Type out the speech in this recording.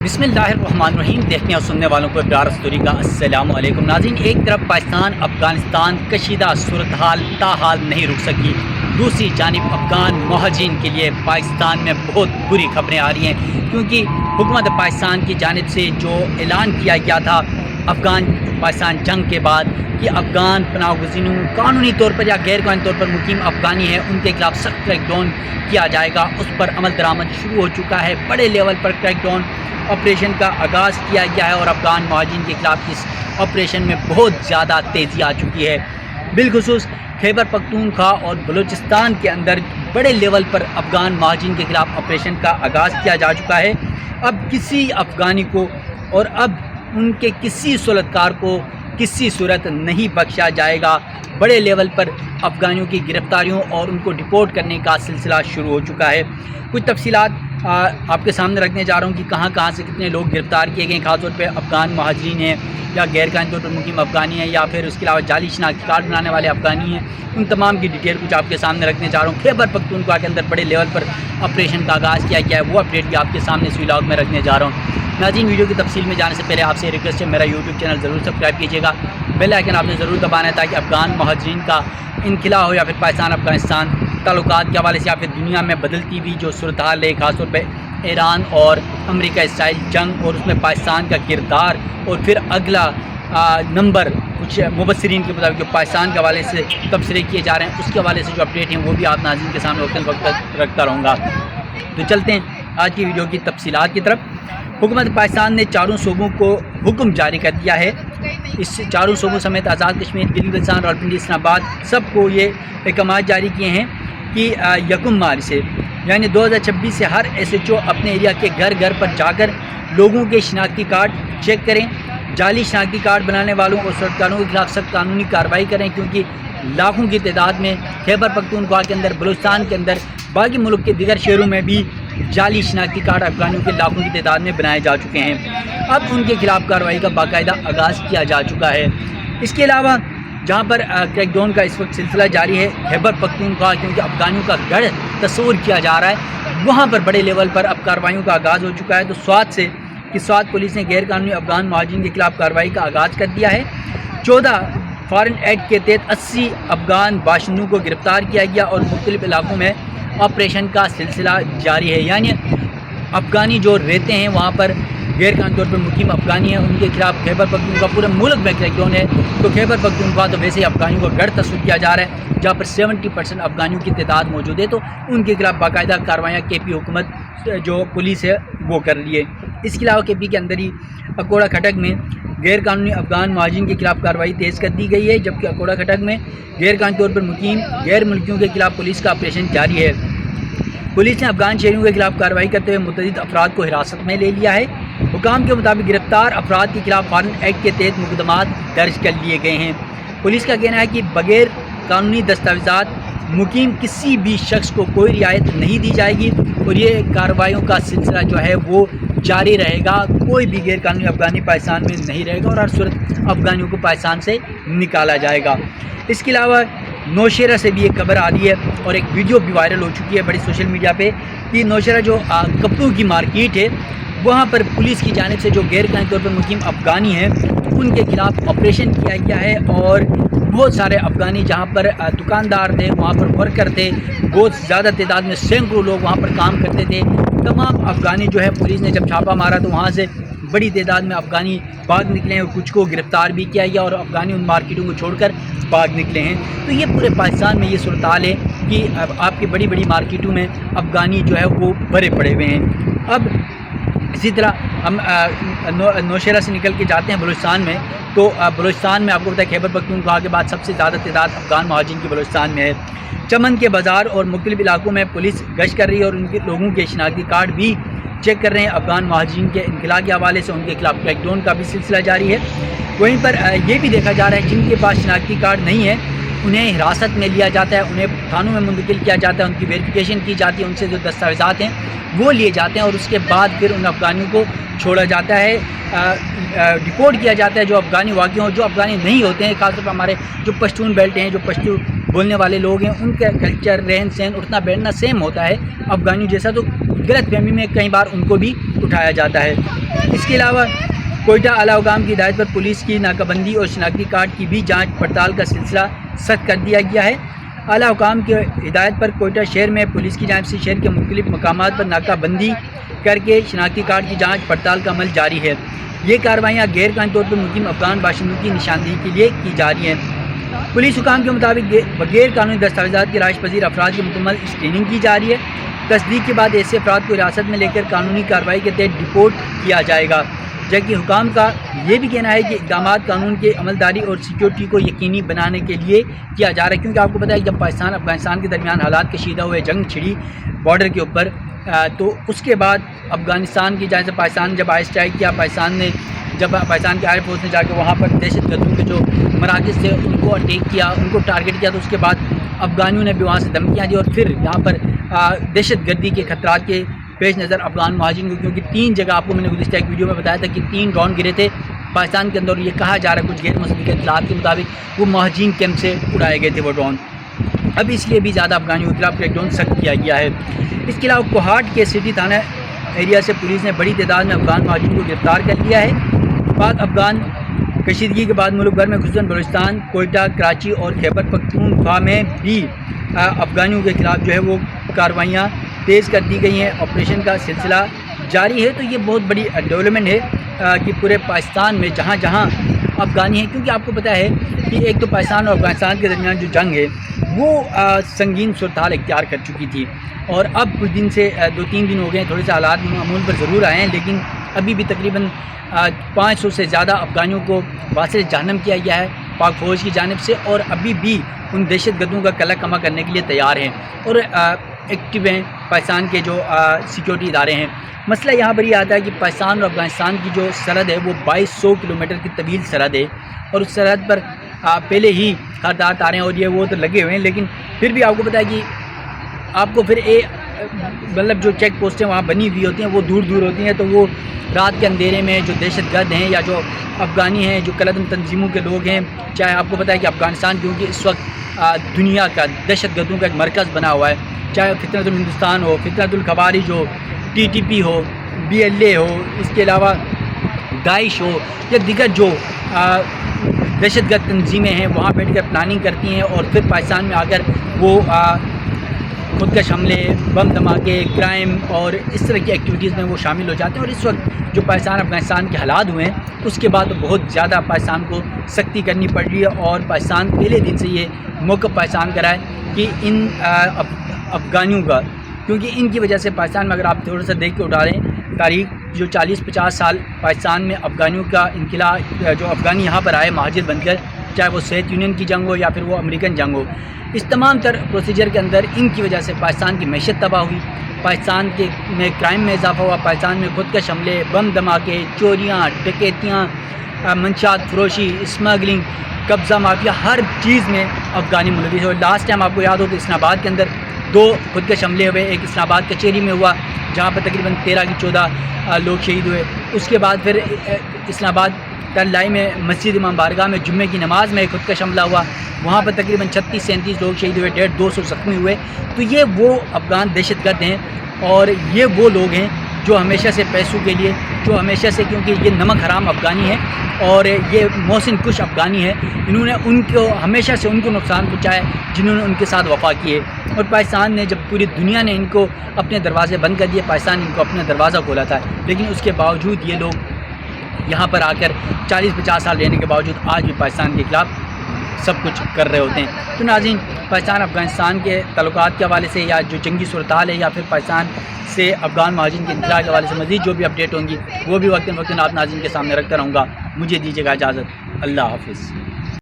बिस्मिल्लाहिर्रहमानिर्रहीम। देखने और सुनने वालों को प्यार स्टोरी का अस्सलाम वालेकुम। नाज़रीन, एक तरफ पाकिस्तान अफ़गानिस्तान कशीदा सूरत हाल ताहाल नहीं रुक सकी, दूसरी जानिब अफ़गान महाजिन के लिए पाकिस्तान में बहुत बुरी खबरें आ रही हैं, क्योंकि हुकूमत पाकिस्तान की जानिब से जो ऐलान किया गया था अफ़गान पाकिस्तान जंग के बाद कि अफ़गान पनाह गुज़ीनों कानूनी तौर पर या गैर कानूनी तौर पर मुकीम अफ़गानी है उनके खिलाफ सख्त क्रैकडाउन किया जाएगा, उस पर अमल दरामद शुरू हो चुका है। बड़े लेवल पर क्रैकडाउन ऑपरेशन का आगाज़ किया गया है और अफ़गान महाजिन के खिलाफ इस ऑपरेशन में बहुत ज़्यादा तेज़ी आ चुकी है। बिलखुसूस खैबर पख्तूनख्वा और बलूचिस्तान के अंदर बड़े लेवल पर अफ़गान महाजिन के खिलाफ ऑपरेशन का आगाज़ किया जा चुका है। अब किसी अफ़गानी को और अब उनके किसी सुलतकार को किसी सूरत नहीं बख्शा जाएगा। बड़े लेवल पर अफ़गानियों की गिरफ़्तारियों और उनको डिपोर्ट करने का सिलसिला शुरू हो चुका है। कुछ तफसीलात आपके सामने रखने जा रहा हूँ कि कहाँ से कितने लोग गिरफ़्तार किए गए, ख़ासतौर पे अफ़गान महाजरीन हैं या गैर कानूनी तौर पर मुकीम अफ़गानी हैं या फिर उसके अलावा जाली शनाख्ती कार्ड बनाने वाले अफ़गानी हैं। उन तमाम की डिटेल कुछ आपके सामने रखने जा रहा हूँ। खैबर पख्तूनख्वा के अंदर बड़े लेवल पर ऑपरेशन का आगाज़ किया गया है, वो अपडेट भी आपके सामने इस व्लॉग में रखने जा रहा हूँ। नाज़रीन, वीडियो की तफसील में जाने से पहले आपसे रिक्वेस्ट है, मेरा यूट्यूब चैनल ज़रूर सब्सक्राइब कीजिएगा, बेल आइकन आपने ज़रूर दबाना है ताकि अफ़गान महाजरीन का इनखिला हो या फिर पाकिस्तान अफ़गानिस्तान ताल्लुकात के हवाले से या फिर दुनिया में बदलती हुई जो सूरत हाल है, ख़ासतौर पर ईरान और अमेरिका इसराइल जंग और उसमें पाकिस्तान का किरदार और फिर अगला नंबर कुछ मुबस्सिरीन के मुताबिक जो पाकिस्तान के हवाले से तबसरे किए जा रहे हैं उसके हवाले से जो अपडेट हैं वो भी आप नाज़रीन के सामने वक्त तक रखता रहूँगा। तो चलते हैं आज की वीडियो की तफसीलात की तरफ। हुकूमत पाकिस्तान ने चारों सूबों को हुक्म जारी कर दिया है। इस चारों सूबों समेत आज़ाद कश्मीर, गिलगित बल्तिस्तान, रावलपिंडी, इस्लामाबाद सबको ये अहकाम जारी किए हैं कि 1 मार्च से यानी 2026 से हर SHO अपने एरिया के घर घर पर जाकर लोगों के शनाख्ती कार्ड चेक करें, जाली शनाख्ती कार्ड बनाने वालों और सरकारों के खिलाफ सख्त कानूनी कार्रवाई करें, क्योंकि लाखों की तादाद में खैबर पख्तूनख्वा के अंदर, बलूचिस्तान के अंदर, बाकी मुल्क के दीगर शहरों में भी जाली शनाख्ती कार्ड अफ़गानियों के लाखों की तादाद में बनाए जा चुके हैं। अब उनके खिलाफ कार्रवाई का बाकायदा आगाज़ किया जा चुका है। इसके अलावा जहाँ पर क्रैकडाउन का इस वक्त सिलसिला जारी है खैबर पख्तूनख्वा, क्योंकि अफ़गानियों का गढ़ तस्वूर किया जा रहा है, वहाँ पर बड़े लेवल पर अब कार्रवाइयों का आगाज़ हो चुका है। तो स्वात पुलिस ने गैर कानूनी अफ़गान महाजिन के खिलाफ कार्रवाई का आगाज़ कर दिया है। 14 फॉरेन एक्ट के तहत 80 अफ़गान बाशिंदों को गिरफ़्तार किया गया और मुख्तलिफ़ इलाकों में ऑपरेशन का सिलसिला जारी है। यानी अफ़गानी जो रहते हैं वहाँ पर गैर कानूनी तौर पर मुकीम अफ़गानी हैं उनके खिलाफ खैबर पख्तूनख्वा पूरे मुल्क में क्रैकडाउन है। तो खैबर पख्तूनख्वा तो वैसे ही अफ़गानियों का गढ़ तस्वीर किया जा रहा है, जहाँ पर 70% अफ़गानियों की तादाद मौजूद है, तो उनके खिलाफ बाकायदा कार्रवाइयाँ KP हुकूमत जो पुलिस है वो कर रही है। इसके अलावा KP के अंदर ही अकोड़ा खटक में गैर कानूनी अफ़गान महाजिन के खिलाफ कार्रवाई तेज़ कर दी गई है, जबकि अकोड़ा खटक में गैर कानूनी तौर पर मुकीम गैर मुल्कियों के खिलाफ पुलिस का ऑपरेशन जारी है। पुलिस ने अफ़गान शहरियों के खिलाफ कार्रवाई करते हुए मुतअद्दिद अफराद को हिरासत में ले लिया है। हुकाम के मुताबिक गिरफ्तार अफराद के खिलाफ फॉरेन एक्ट के तहत मुकदमात दर्ज कर लिए गए हैं। पुलिस का कहना है कि बगैर कानूनी दस्तावेज़ात मुकीम किसी भी शख्स को कोई रियायत नहीं दी जाएगी और ये कार्रवाइयों का सिलसिला जो है वो जारी रहेगा। कोई भी गैर कानूनी अफ़गानी पाकिस्तान में नहीं रहेगा और हर सूरत अफ़गानियों को पाकिस्तान से निकाला जाएगा। इसके अलावा नौशहरा से भी एक खबर आ रही है और एक वीडियो भी वायरल हो चुकी है बड़ी सोशल मीडिया पे कि नौशहरा जो कपड़ों की मार्केट है वहाँ पर पुलिस की जानिब से जो गैर कानूनी तौर पर मुकीम अफ़गानी हैं उनके खिलाफ ऑपरेशन किया गया है और बहुत सारे अफ़गानी जहाँ पर दुकानदार थे, वहाँ पर वर्कर थे, बहुत ज़्यादा तादाद में सैकड़ों लोग वहाँ पर काम करते थे। तमाम अफ़गानी जो है पुलिस ने जब छापा मारा तो वहाँ से बड़ी तादाद में अफ़गानी भाग निकले हैं और कुछ को गिरफ़्तार भी किया गया और अफ़गानी उन मार्केटों को छोड़कर भाग निकले हैं। तो ये पूरे पाकिस्तान में ये सूरत हाल है कि आपकी बड़ी बड़ी मार्केटों में अफ़गानी जो है वो भरे पड़े हुए हैं। अब इसी तरह हम नौशहरा से निकल के जाते हैं बलूचिस्तान में। तो बलूचिस्तान में आपको पता है खैबर पख्तूनख्वा के बाद सबसे ज़्यादा तादाद अफ़गान महाजिन की बलूचिस्तान में है। चमन के बाज़ार और मुख्तलिफ़ इलाकों में पुलिस गश्त कर रही है और उनके लोगों के शनाख्ती कार्ड भी चेक कर रहे हैं। अफ़गान महाजिन के इनखिला के हवाले से उनके खिलाफ क्रैकडाउन का भी सिलसिला जारी है। वहीं पर यह भी देखा जा रहा है जिनके पास शनाख्ती कार्ड नहीं है उन्हें हिरासत में लिया जाता है, उन्हें थानों में मुंतकिल किया जाता है, उनकी वेरिफिकेशन की जाती है, उनसे जो दस्तावेज़ात हैं वो लिए जाते हैं और उसके बाद फिर उन अफ़गानियों को छोड़ा जाता है, डिपोर्ट किया जाता है। जो अफ़गानी वाक़ई हों, जो अफ़गानी नहीं होते हैं, खासतौर पर हमारे जो पश्तून बेल्ट हैं, जो पश्तू बोलने वाले लोग हैं, उनका कल्चर, रहन सहन, उठना बैठना सेम होता है अफ़गानियों जैसा, तो غلط فہمی میں کئی بار ان کو بھی اٹھایا جاتا ہے۔ اس کے علاوہ کوئٹہ اعلیٰ حکام کی ہدایت پر پولیس کی ناکہ بندی اور شناختی کارڈ کی بھی جانچ پڑتال کا سلسلہ سخت کر دیا گیا ہے۔ اعلیٰ حکام کی ہدایت پر کوئٹہ شہر میں پولیس کی جانب سے شہر کے مختلف مقامات پر ناکہ بندی کر کے شناختی کارڈ کی جانچ پڑتال کا عمل جاری ہے۔ یہ کارروائیاں غیر قانونی طور پر مقیم افغان باشندوں کی نشاندہی کے لیے کی جا رہی ہیں۔ پولیس حکام کے مطابق بغیر قانونی دستاویزات کے رہائش پذیر افراد کی مکمل اسکریننگ کی جا رہی ہے۔ تصدیق کے بعد ایسے افراد کو حراست میں لے کر قانونی کارروائی کے تحت ڈپورٹ کیا جائے گا، جبکہ حکام کا یہ بھی کہنا ہے کہ اقدامات قانون کے عملداری اور سیکیورٹی کو یقینی بنانے کے لیے کیا جا رہا ہے، کیونکہ آپ کو پتہ ہے جب پاکستان افغانستان کے درمیان حالات کشیدہ ہوئے، جنگ چھڑی بارڈر کے اوپر، تو اس کے بعد افغانستان کی جانب سے پاکستان جب آئے اسٹرائک کیا، جب پاکستان کے ایئر فورس نے جا کے وہاں پر دہشت گردوں کے جو مراکز تھے ان کو اٹیک کیا، ان کو ٹارگٹ کیا، تو اس کے بعد افغانیوں نے بھی وہاں سے دھمکیاں دی اور پھر یہاں پر دہشت گردی کے خطرات کے پیش نظر افغان مہاجرین کو، کیونکہ 3 جگہ آپ کو میں نے گزشتہ ایک ویڈیو میں بتایا تھا کہ 3 ڈرون گرے تھے پاکستان کے اندر، اور یہ کہا جا رہا ہے کچھ غیر مصدقہ اطلاعات کے مطابق وہ مہاجرین کیمپ سے اڑائے گئے تھے وہ ڈرون۔ اب اس لیے بھی زیادہ افغانیوں کے خلاف کریک ڈاؤن سخت کیا گیا ہے۔ اس کے علاوہ کوہاٹ کے سٹی تھانہ ایریا سے پولیس نے بڑی تعداد میں افغان مہاجرین کو گرفتار کر لیا ہے۔ پاک افغان کشیدگی کے بعد ملک بھر میں خصوصاً بلوچستان، کوئٹہ، کراچی اور خیبر پختونخوا میں بھی افغانیوں کے خلاف جو ہے وہ کارروائیاں تیز کر دی گئی ہیں، آپریشن کا سلسلہ جاری ہے۔ تو یہ بہت بڑی ڈیولپمنٹ ہے کہ پورے پاکستان میں جہاں جہاں افغانی ہیں، کیونکہ آپ کو پتہ ہے کہ ایک تو پاکستان اور افغانستان کے درمیان جو جنگ ہے وہ سنگین صورتحال اختیار کر چکی تھی، اور اب کچھ دن سے 2-3 دن ہو گئے ہیں، تھوڑے سے حالات معمول پر ضرور آئے ہیں، لیکن ابھی بھی تقریباً 500 سے زیادہ افغانیوں کو واصل جہنم کیا گیا ہے پاک فوج کی جانب سے، اور ابھی بھی ان دہشت گردوں کا کلا کما کرنے کے لیے تیار ہیں اور ایکٹیو ہیں پاکستان کے جو سیکیورٹی ادارے ہیں۔ مسئلہ یہاں پر یہ آتا ہے کہ پاکستان اور افغانستان کی جو سرحد ہے وہ 2200 کلومیٹر کی طویل سرحد ہے، اور اس سرحد پر پہلے ہی خطرات آ رہے ہیں، اور یہ وہ تو لگے ہوئے ہیں، لیکن پھر بھی آپ کو پتہ ہے کہ آپ کو پھر مطلب جو چیک پوسٹیں وہاں بنی ہوئی ہوتی ہیں وہ دور دور ہوتی ہیں، تو وہ رات کے اندھیرے میں جو دہشت گرد ہیں یا جو افغانی ہیں، جو کلعدم تنظیموں کے لوگ ہیں، چاہے آپ کو پتہ ہے کہ افغانستان کیونکہ اس وقت دنیا کا دہشت گردوں کا ایک مرکز بنا ہوا ہے، چاہے فتنۃ الہندوستان ہو، فتنۃ الخوارج ہو، TTP ہو، BLA ہو، اس کے علاوہ داعش ہو یا دیگر جو دہشت گرد تنظیمیں ہیں، وہاں بیٹھ کر پلاننگ کرتی ہیں اور پھر پاکستان میں آ کر وہ خودکش حملے، بم دھماکے، کرائم اور اس طرح کی ایکٹیویٹیز میں وہ شامل ہو جاتے ہیں۔ اور اس وقت جو پاکستان افغانستان کے حالات ہوئے ہیں اس کے بعد بہت زیادہ پاکستان کو سختی کرنی پڑ رہی ہے، اور پاکستان پہلے دن سے یہ موقف پاکستان کرا ہے کہ ان افغانیوں کا، کیونکہ ان کی وجہ سے پاکستان میں اگر آپ تھوڑا سا دیکھ کے اٹھا رہے ہیں تاریخ، جو 40-50 سال پاکستان میں افغانیوں کا انقلاب، جو افغانی یہاں پر آئے مہاجر بن کر، چاہے وہ سوویت یونین کی جنگ ہو یا پھر وہ امریکن جنگ ہو، اس تمام تر پروسیجر کے اندر ان کی وجہ سے پاکستان کی معیشت تباہ ہوئی، پاکستان کے میں کرائم میں اضافہ ہوا، پاکستان میں خودکش حملے، بم دھماکے، چوریاں، ڈکیتیاں، منشیات فروشی، اسمگلنگ، قبضہ مافیا، ہر چیز میں افغانی ملوث ہو۔ لاسٹ ٹائم آپ کو یاد ہو تو اسلام آباد کے اندر 2 خودکش حملے ہوئے، ایک اسلام آباد کچہری میں ہوا جہاں پر تقریباً 13 کی 14 لوگ شہید ہوئے، اس کے بعد پھر اسلام آباد ترلائی میں مسجد امام بارگاہ میں جمعے کی نماز میں ایک خودکش حملہ ہوا، وہاں پر تقریباً 36-37 لوگ شہید ہوئے، 150-200 زخمی ہوئے۔ تو یہ وہ افغان دہشت گرد ہیں، اور یہ وہ لوگ ہیں جو ہمیشہ سے پیسوں کے لیے، جو ہمیشہ سے، کیونکہ یہ نمک حرام افغانی ہیں اور یہ محسن کش افغانی ہیں، انہوں نے ان کو ہمیشہ سے ان کو نقصان پہنچایا جنہوں نے ان کے ساتھ وفا کیے، اور پاکستان نے جب پوری دنیا نے ان کو اپنے دروازے بند کر دیے، پاکستان نے ان کو اپنا دروازہ کھولا تھا، لیکن اس کے باوجود یہ لوگ یہاں پر آ کر 40-50 سال رہنے کے باوجود آج بھی پاکستان کے خلاف سب کچھ کر رہے ہوتے ہیں۔ تو ناظرین، پاکستان افغانستان کے تعلقات کے حوالے سے یا جو جنگی صورتحال ہے یا پھر پاکستان سے افغان مہاجرین کے انخلاء کے حوالے سے مزید جو بھی اپڈیٹ ہوں گی وہ بھی وقتاً فوقتاً آپ ناظرین کے سامنے رکھتا رہوں گا۔ مجھے دیجیے گا اجازت، اللہ حافظ۔